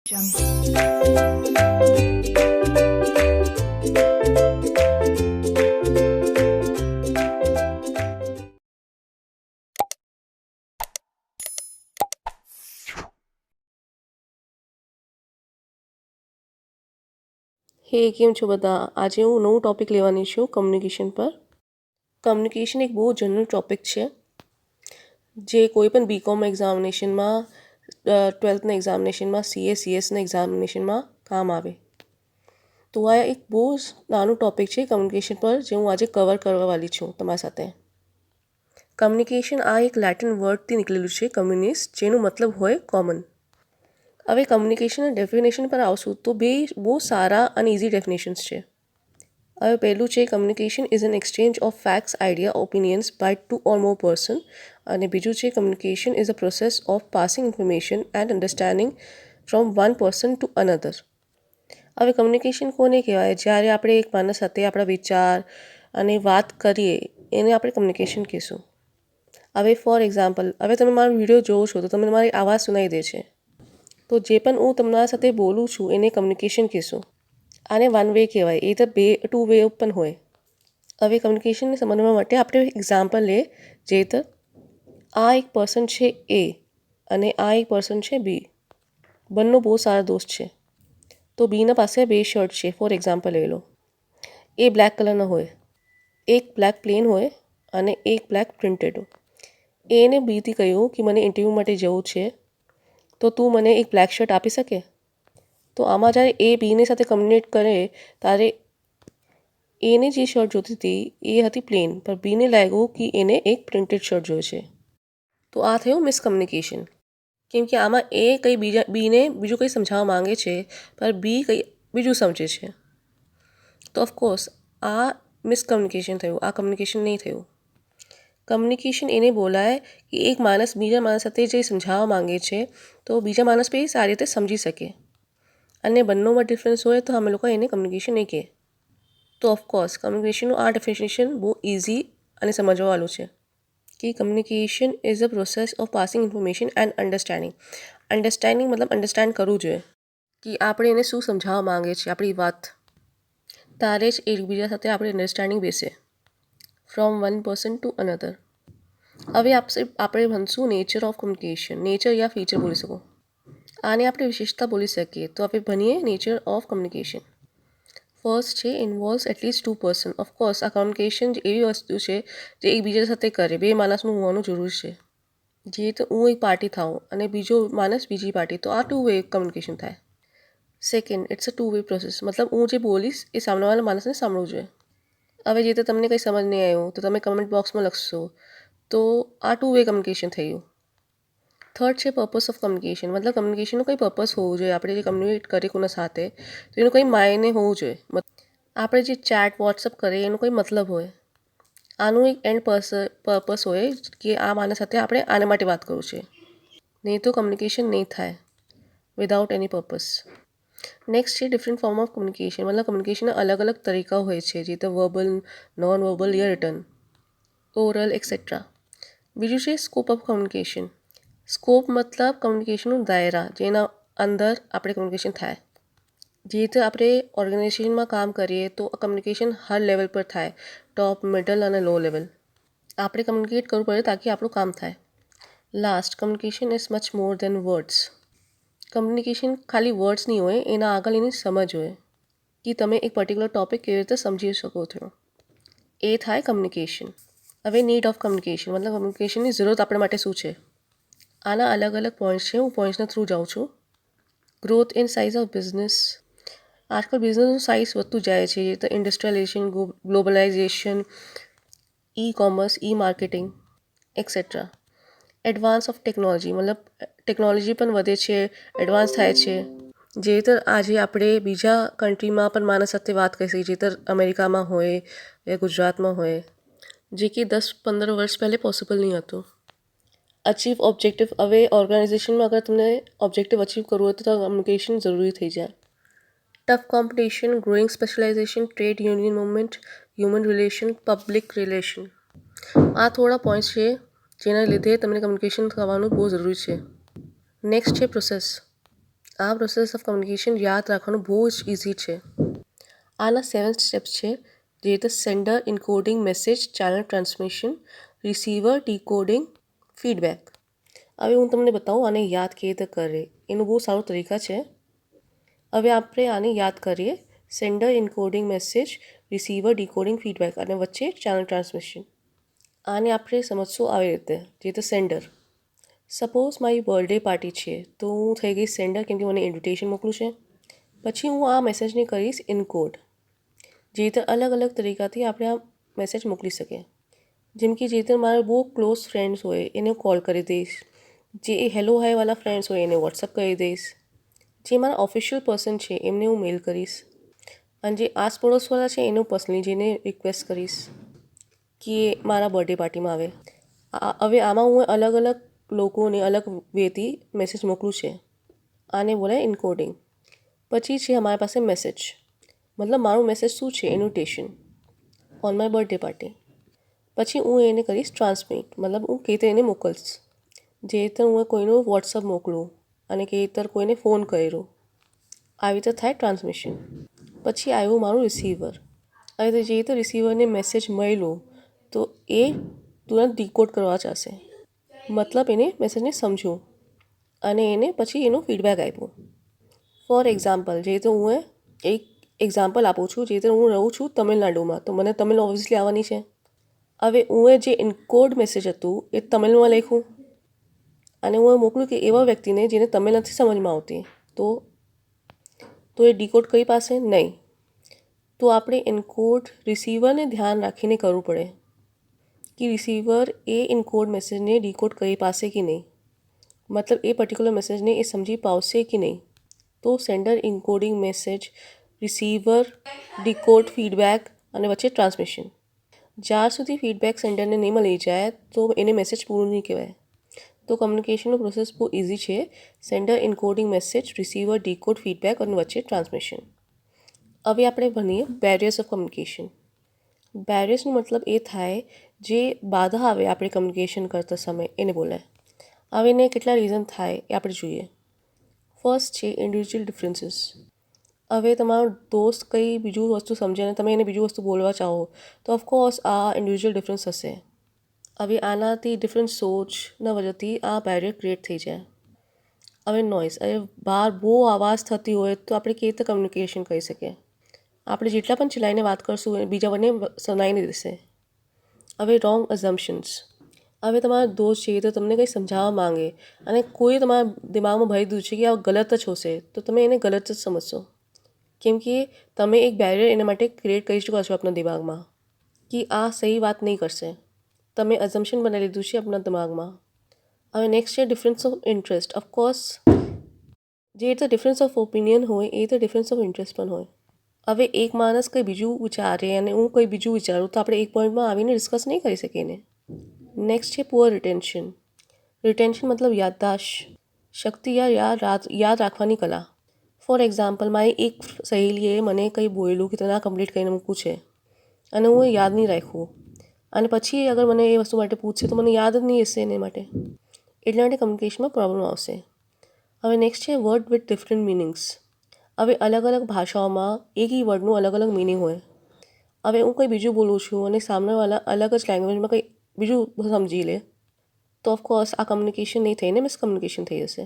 હે કેમ છો બધા? આજે હું નવું ટૉપિક લેવાની છું કમ્યુનિકેશન પર. કમ્યુનિકેશન એક બહુ જનરલ ટૉપિક છે જે કોઈ પણ બીકોમ એક્ઝામિનેશનમાં 12થના એક્ઝામિનેશનમાં સીએસના એક્ઝામિનેશનમાં કામ આવે. તો આ એક બહુ જ નાનું ટૉપિક છે કમ્યુનિકેશન પર જે હું આજે કવર કરવા વાળી છું તમારી સાથે. કમ્યુનિકેશન આ એક લેટિન વર્ડથી નીકળેલું છે કમ્યુનિસ્ટ, જેનો મતલબ હોય કોમન. હવે કમ્યુનિકેશનના ડેફિનેશન પર આવશું તો બે બહુ સારા અને ઇઝી ડેફિનેશન્સ છે. હવે પહેલું છે communication is an exchange of facts, idea, opinions by two or more person. અને બીજું છે communication is a process of passing information and understanding from one person to another. હવે કમ્યુનિકેશન કોને કહેવાય? જ્યારે આપણે એક માણસ સાથે આપણા વિચાર અને વાત કરીએ એને આપણે કમ્યુનિકેશન કહીશું. હવે ફોર એક્ઝામ્પલ, હવે તમે મારો વિડીયો જોવો છો તો તમને મારી આવાજ સુનાઈ દે છે. તો જે પણ હું તમારા સાથે બોલું છું એને કમ્યુનિકેશન કહીશું. આને વન વે કહેવાય, એ તો ટુ વે પણ હોય. હવે કમ્યુનિકેશનને સમજવા માટે આપણે એક્ઝામ્પલ લઈએ. જે તો આ એક પર્સન છે એ અને આ એક પર્સન છે બી. બંને બહુ સારા દોસ્ત છે. તો બીના પાસે બે શર્ટ છે, ફોર એક્ઝામ્પલ લઈ લો. એ બ્લેક કલરના હોય, એક બ્લેક પ્લેન હોય અને એક બ્લેક પ્રિન્ટેડ હોય. એને બીથી કહ્યું કે મને ઇન્ટરવ્યૂ માટે જવું છે, તો તું મને એક બ્લેક શર્ટ આપી શકે? તો આમાં જ્યારે એ બીની સાથે કમ્યુનિકેટ કરે ત્યારે એને જે શર્ટ જોતી હતી એ હતી પ્લેન, પણ બીને લાગ્યું કે એને એક પ્રિન્ટેડ શર્ટ જોઈએ છે. તો આ થયું મિસકમ્યુનિકેશન. કેમ કે આમાં એ કંઈ બીને બીજું કંઈ સમજાવવા માંગે છે પણ બી કંઈ બીજું સમજે છે. તો ઓફકોર્સ આ મિસકમ્યુનિકેશન થયું, આ કમ્યુનિકેશન નહીં થયું. કમ્યુનિકેશન એને બોલાય કે એક માણસ બીજા માણસ સાથે જે સમજાવવા માંગે છે તો બીજા માણસ બી સારી રીતે સમજી શકે. અને બંનેમાં ડિફરન્સ હોય તો અમે લોકો એને કમ્યુનિકેશન નહીં કહે. તો ઓફકોર્સ કમ્યુનિકેશનનું આ ડેફિનેશન બહુ ઇઝી અને સમજવાવાળું છે કે communication is a process of passing information and understanding. Understanding મતલબ અન્ડરસ્ટેન્ડ કરવું જોઈએ કે આપણે એને શું સમજાવવા માંગે છે આપણી વાત. ત્યારે જ એકબીજા સાથે આપણે અન્ડરસ્ટેન્ડિંગ બેસે from one person to another. હવે આપણે ભણશું નેચર ઓફ કમ્યુનિકેશન. નેચર યા ફીચર બોલી શકો. આને આપણે વિશેષતા બોલી શકીએ. તો આપણે ભણીએ નેચર ઓફ કમ્યુનિકેશન. ફર્સ્ટ છે involves at least two person. Of course આ કમ્યુનિકેશન એવી વસ્તુ છે જે એકબીજા સાથે કરે, બે માણસનું હોવાનું જરૂર છે. જે તો હું એક પાર્ટી થાઉં અને બીજો માણસ બીજી પાર્ટી, તો આ ટુ વે કમ્યુનિકેશન થાય. Second, it's a two way process, મતલબ હું જે બોલીશ એ સામેવાળા માણસને સાંભળવું જોઈએ. હવે જે તો તમને કંઈ સમજ નહીં આવ્યું તો તમે કમેન્ટ બોક્સમાં લખશો, તો આ ટુ વે કમ્યુનિકેશન થયું. થર્ડ છે પર્પસ ઓફ કમ્યુનિકેશન, મતલબ કમ્યુનિકેશનનું કંઈ પર્પસ હોવું જોઈએ. આપણે જે કમ્યુનિકેટ કરીએ કોના સાથે તો એનું કંઈ માયને હોવું જોઈએ. આપણે જે ચેટ વોટ્સઅપ કરીએ એનું કંઈ મતલબ હોય. આનું એક એન્ડ પર્પસ હોય કે આ માણસ સાથે આપણે આના માટે વાત કરવું છે. નહીં તો કમ્યુનિકેશન નહીં થાય વિધાઉટ એની પર્પસ. નેક્સ્ટ છે ડિફરન્ટ ફોર્મ ઓફ કમ્યુનિકેશન, મતલબ કમ્યુનિકેશનના અલગ અલગ તરીકા હોય છે, જે તો વર્બલ, નોન વર્બલ યા રિટર્ન, ઓરલ એક્સેટ્રા. બીજું છે સ્કોપ ઓફ કમ્યુનિકેશન. સ્કોપ મતલબ કમ્યુનિકેશનનું દાયરા, જેના અંદર આપણે કમ્યુનિકેશન થાય. જે રીતે આપણે ઓર્ગેનાઇઝેશનમાં કામ કરીએ તો કમ્યુનિકેશન હર લેવલ પર થાય, ટોપ, મિડલ અને લો લેવલ. આપણે કમ્યુનિકેટ કરવું પડે તાકી આપણું કામ થાય. Last, communication is much more than words. Communication ખાલી વર્ડ્સ નહીં હોય, એના આગળ એની સમજ હોય કે તમે એક પર્ટિક્યુલર ટૉપિક કેવી રીતે સમજી શકો છો. એ થાય કમ્યુનિકેશન. હવે નીડ ઓફ કમ્યુનિકેશન, મતલબ કમ્યુનિકેશનની જરૂરત આપણા માટે શું છે. આના અલગ અલગ પોઈન્ટ્સ છે, હું પોઈન્ટ્સના થ્રુ જાઉં છું. Growth in size of business. આજકાલ બિઝનેસનું સાઇઝ વધતું જાય છે, તો industrialisation, globalisation, e commerce, e marketing etcetera. Advance of technology, મતલબ ટેકનોલોજી પણ વધે છે, એડવાન્સ થાય છે. જે રીતે આજે આપણે બીજા કન્ટ્રીમાં પણ માણસ સાથે વાત કરી શકીએ, જે તો અમેરિકામાં હોય યા ગુજરાતમાં હોય, જે કે 10-15 વર્ષ પહેલે પોસિબલ નહીં હતું. Achieve objective. હવે ઓર્ગેનાઇઝેશનમાં અગર તમને ઓબ્જેક્ટિવ અચીવ કરવું હોય તો કમ્યુનિકેશન જરૂરી થઈ જાય. Tough competition, growing specialisation, trade union movement, human relation, public relation. આ થોડા પોઈન્ટ્સ છે જેના લીધે તમને કમ્યુનિકેશન થવાનું બહુ જરૂરી છે. નેક્સ્ટ છે પ્રોસેસ. આ પ્રોસેસ ઓફ કમ્યુનિકેશન યાદ રાખવાનું બહુ જ ઇઝી છે. આના 7 સ્ટેપ્સ છે, જે રીતે sender, encoding, message, channel transmission, receiver, decoding, feedback. હવે હું તમને બતાવું આને યાદ કેવી રીતે કરે. એનું બહુ સારો તરીકા છે. હવે આપણે આને યાદ કરીએ. Sender, encoding, message, receiver, decoding, feedback અને વચ્ચે ચેનલ ટ્રાન્સમિશન. આને આપણે સમજશું આવી રીતે. જે રીતે સેન્ડર. સપોઝ મારી બર્થડે પાર્ટી છે, તો હું થઈ ગઈ સેન્ડર કેમ કે મને ઇન્વિટેશન મોકલું છે. પછી હું આ મેસેજને કરીશ ઇનકોડ. જે રીતે અલગ અલગ તરીકાથી આપણે આ મેસેજ મોકલી શકીએ. જેમ કે જે રીતે મારા બહુ ક્લોઝ ફ્રેન્ડ્સ હોય એને કોલ કરી દઈશ. જે હેલો હાયવાળા ફ્રેન્ડ્સ હોય એને વોટ્સઅપ કરી દઈશ. જે મારા ઓફિશિયલ પર્સન છે એમને હું મેલ કરીશ. અને જે આસપડોશવાળા છે એને પર્સનલી જઈને રિક્વેસ્ટ કરીશ કે મારા બર્થડે પાર્ટીમાં આવે. હવે આમાં હું અલગ અલગ લોકોને અલગ વેથી મેસેજ મોકલું છે. આને બોલાય ઇનકોડિંગ. પછી છે અમારી પાસે મેસેજ. મતલબ મારું મેસેજ શું છે? Invitation on my birthday party. પછી હું એને કરીશ ટ્રાન્સમિટ. મતલબ હું કેવી રીતે એને મોકલીશ. જે રીતે હું કોઈનું વોટ્સઅપ મોકલું અને કેવી રીતે કોઈને ફોન કર્યો. આવી રીતે થાય ટ્રાન્સમિશન. પછી આવ્યું મારું રિસીવર. આવી રીતે જે રીતે રિસીવરને મેસેજ મળ્યો તો એ તુરંત ડીકોડ કરવા ચાહશે. મતલબ એને મેસેજને સમજ્યું અને એને પછી એનું ફીડબેક આપ્યું. ફોર એક્ઝામ્પલ, જે રીતે હું એક એક્ઝામ્પલ આપું છું. જે રીતે હું રહું છું તમિલનાડુમાં, તો મને તમિલ ઓબ્વિયસલી આવવાની છે. હવે હું જે ઇનકોડ મેસેજ હતું એ તમિલમાં લખ્યું અને હું મોકલું કે એવા વ્યક્તિને જેને તમિલ નથી સમજમાં આવતી, તો એ ડીકોડ કરી પાસે નહીં. તો આપણે ઇનકોડ રિસીવરને ધ્યાન રાખીને કરવું પડે કે રિસીવર એ ઇનકોડ મેસેજને ડીકોડ કરી પાસે કે નહીં. મતલબ એ પર્ટિક્યુલર મેસેજને એ સમજી પાવશે કે નહીં. તો sender, encoding, message, receiver, decode, feedback અને વચ્ચે ટ્રાન્સમિશન. જ્યાર સુધી ફીડબેક સેન્ડરને નહીં મળી જાય તો એને મેસેજ પૂરું નહીં કહેવાય. તો કમ્યુનિકેશનનો પ્રોસેસ બહુ ઇઝી છે. Sender, encoding, message, receiver, decode, feedback અને વચ્ચે ટ્રાન્સમિશન. હવે આપણે ભણીએ બેરિયર્સ ઓફ કમ્યુનિકેશન. બેરિયર્સનો મતલબ એ થાય જે બાધા આવે આપણે કમ્યુનિકેશન કરતા સમય એને બોલાય. હવે એને કેટલા રીઝન થાય એ આપણે જોઈએ. ફર્સ્ટ છે ઇન્ડિવિજ્યુઅલ ડિફરન્સીસ. હવે તમારો દોસ્ત કંઈ બીજું વસ્તુ સમજે અને તમે એને બીજું વસ્તુ બોલવા ચાહો તો ઓફકોર્સ આ ઇન્ડિવિજ્યુઅલ ડિફરન્સ હશે. હવે આનાથી ડિફરન્ટ સોચના વજહથી આ બેરિયર ક્રિએટ થઈ જાય. હવે નોઇઝ. હવે બહાર બહુ અવાજ થતી હોય તો આપણે કેવી રીતે કમ્યુનિકેશન કરી શકીએ. આપણે જેટલા પણ ચલાવીને વાત કરશું એ બીજા બંને સુનાઈ નહીં દેશે. હવે રોંગ અઝમ્પશન્સ. હવે તમારો દોસ્ત છે તો તમને કંઈ સમજાવવા માંગે અને કોઈ તમારા દિમાગમાં ભરી દીધું છે કે આ ગલત જ હશે, તો તમે એને ગલત જ સમજશો. કેમ કે તમે એક બેરિયર એના માટે ક્રિએટ કરી ચૂક્યા છો આપણા દિમાગમાં કે આ સહી વાત નહીં કરશે. તમે અઝમ્પશન બનાવી લીધું છે આપણા દિમાગમાં. હવે નેક્સ્ટ છે ડિફરન્સ ઓફ ઇન્ટરેસ્ટ. ઓફકોર્સ જે રીતે ડિફરન્સ ઓફ ઓપિનિયન હોય એ રીતે ડિફરન્સ ઓફ ઇન્ટરેસ્ટ પણ હોય. હવે એક માણસ કંઈ બીજું વિચારે અને હું કંઈ બીજું વિચારું તો આપણે એક પોઈન્ટમાં આવીને ડિસ્કસ નહીં કરી શકીએ ને. નેક્સ્ટ છે પુઅર રિટેન્શન. રિટેન્શન મતલબ યાદદાશ્ત શક્તિ યાદ રાખવાની કલા. ફોર એક્ઝામ્પલ, મારી એક સહેલીએ મને કંઈ બોલ્યું કે તને આ કમ્પ્લીટ કરીને મૂકવું છે અને હું યાદ નહીં રાખ્યું અને પછી અગર મને એ વસ્તુ માટે પૂછશે તો મને યાદ જ નહીં હશે એને માટે. એટલા માટે કમ્યુનિકેશનમાં પ્રોબ્લેમ આવશે. હવે નેક્સ્ટ છે વર્ડ વિથ ડિફરન્ટ મિનિંગ્સ. હવે અલગ અલગ ભાષાઓમાં એક વર્ડનું અલગ અલગ મિનિંગ હોય. હવે હું કંઈ બીજું બોલું છું અને સામેવાળા અલગ જ લેંગ્વેજમાં કંઈ બીજું સમજી લે તો ઓફકોર્સ આ કમ્યુનિકેશન નહીં થઈને મિસકમ્યુનિકેશન થઈ જશે.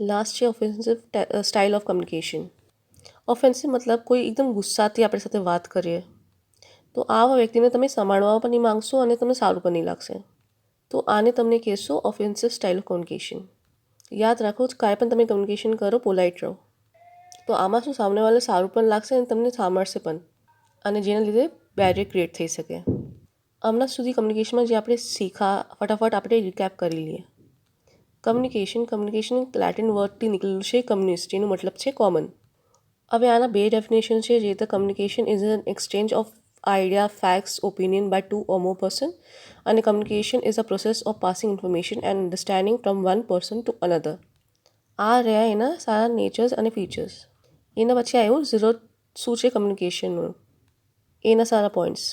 લાસ્ટ છે offensive style of communication. Offensive મતલબ કોઈ એકદમ ગુસ્સાથી આપણી સાથે વાત કરીએ તો આવા વ્યક્તિને તમે સંભાળવા પણ નહીં માંગશો અને તમને સારું પણ નહીં લાગશે. તો આને તમને કહેશો ઓફેન્સિવ સ્ટાઇલ ઓફ કમ્યુનિકેશન. યાદ રાખો કાંઈ પણ તમે કમ્યુનિકેશન કરો પોલાઇટ રહો. તો આમાં શું સામેવાળાને સારું પણ લાગશે અને તમને સાંભળશે પણ, અને જેના લીધે બેરિયર ક્રિએટ થઈ શકે. હમણાં સુધી કમ્યુનિકેશનમાં જે આપણે શીખા ફટાફટ આપણે રિકેપ કરી લઈએ. કમ્યુનિકેશન લેટિન વર્ડથી નીકળેલું છે કમ્યુનિસ્ટ, જેનો મતલબ છે કોમન. હવે આના બે ડેફિનેશન છે. જે રીતે communication is an exchange of idea, facts, opinion by 2 or more person અને communication is a process of passing information and understanding from one person to another. આ રહ્યા એના સારા નેચર્સ અને ફીચર્સ. એના પછી આવ્યું ઝીરો શું છે કમ્યુનિકેશનનું, એના સારા પોઈન્ટ્સ.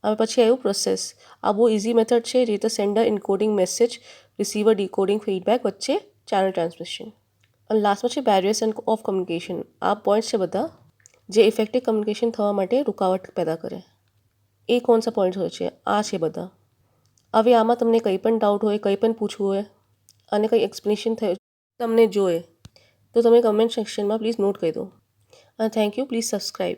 હવે પછી આવ્યું પ્રોસેસ. આ બહુ ઇઝી મેથડ છે. જે રીતે sender, encoding, message, receiver, decoding, feedback વચ્ચે ચેનલ ટ્રાન્સમિશન. અને લાસ્ટમાં છે બેરિયર્સ એન્ડ ઓફ કમ્યુનિકેશન. આ પોઈન્ટ્સ છે બધા જે ઇફેક્ટિવ કમ્યુનિકેશન થવા માટે રૂકાવટ પેદા કરે. એ કોણ સા પોઈન્ટ્સ હોય છે? આ છે બધા. હવે આમાં તમને કંઈ પણ ડાઉટ હોય, કંઈ પણ પૂછવું હોય અને કંઈ એક્સપ્લેનેશન થયું તમને જોઈએ તો તમે કમેન્ટ સેક્શનમાં પ્લીઝ નોટ કરી દો. અને થેન્ક યુ. Please subscribe.